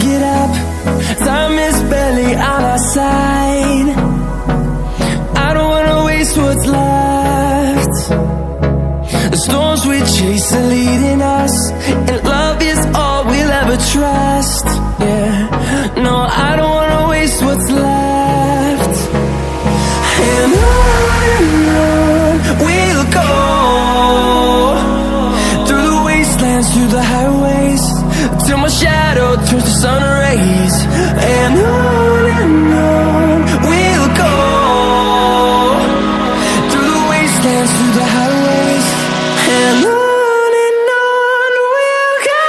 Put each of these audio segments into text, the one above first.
get up. Time is barely on our side. I don't wanna waste what's left. The storms we chase are leading us, and love is all we'll ever trust. Yeah, no, I don't wanna waste what's left. And on we'll go, through the wastelands, through the highways, till my shadow turns to sun rays. And on we'll go, through the wastelands, through the highways, and on we'll go.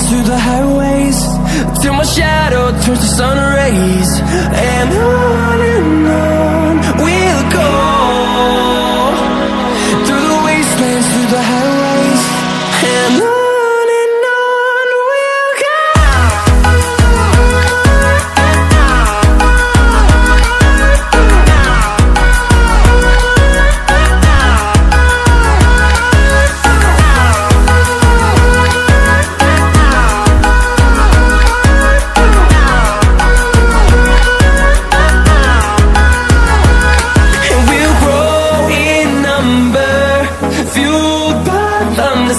Through the highways, till my shadow turns to sun rays. And on we'll go, through the wastelands, through the highways, and on we'll go.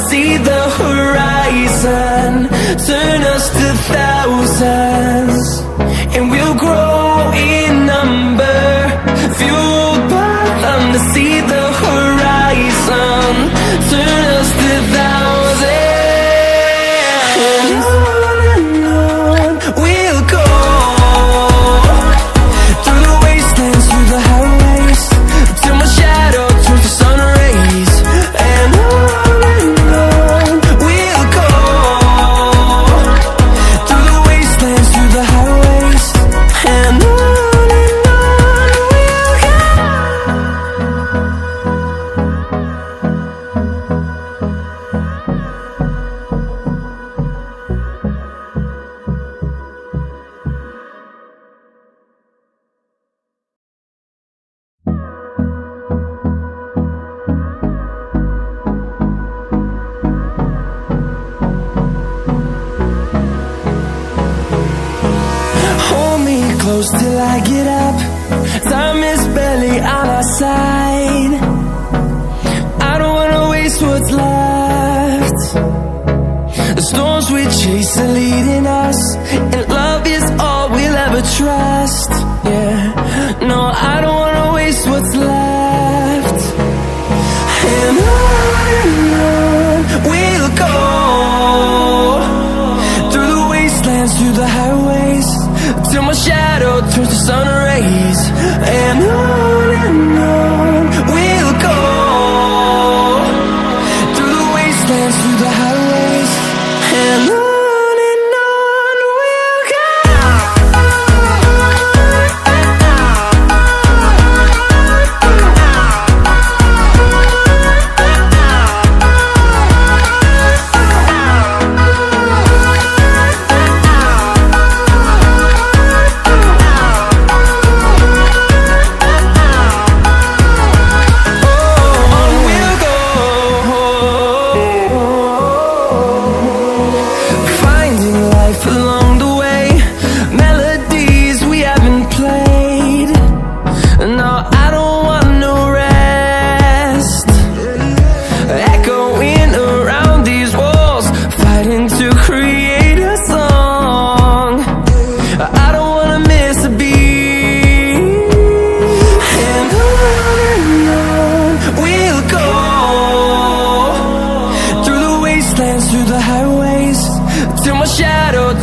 See the horizon, turn us to thousands, and we'll grow in number, fueled by them to see the horizon, turn us to thousands. And on we'll go, through the wastelands, through the highways, till my shadow turns to sun rays. And close till I get up. Time is barely on our side. I don't wanna waste what's left. The storms we chase are leading us, and love is all we'll ever trust. Yeah, no, I don't wanna waste what's left. And on we'll go, through the wastelands, through the highways, till my shadow turns to sun rays. And on we'll go, through the wastelands, through the highways, and on we'll go.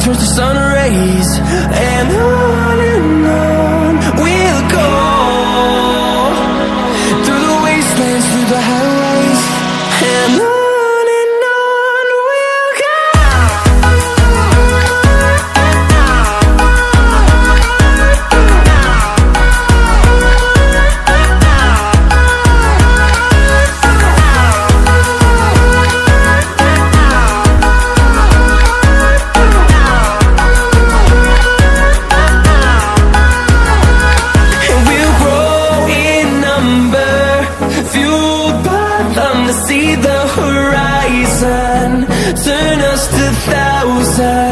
towards the sun rays, and on we'll go, through the wastelands, through the highways, and on we'll go. See the horizon, turn us to thousands.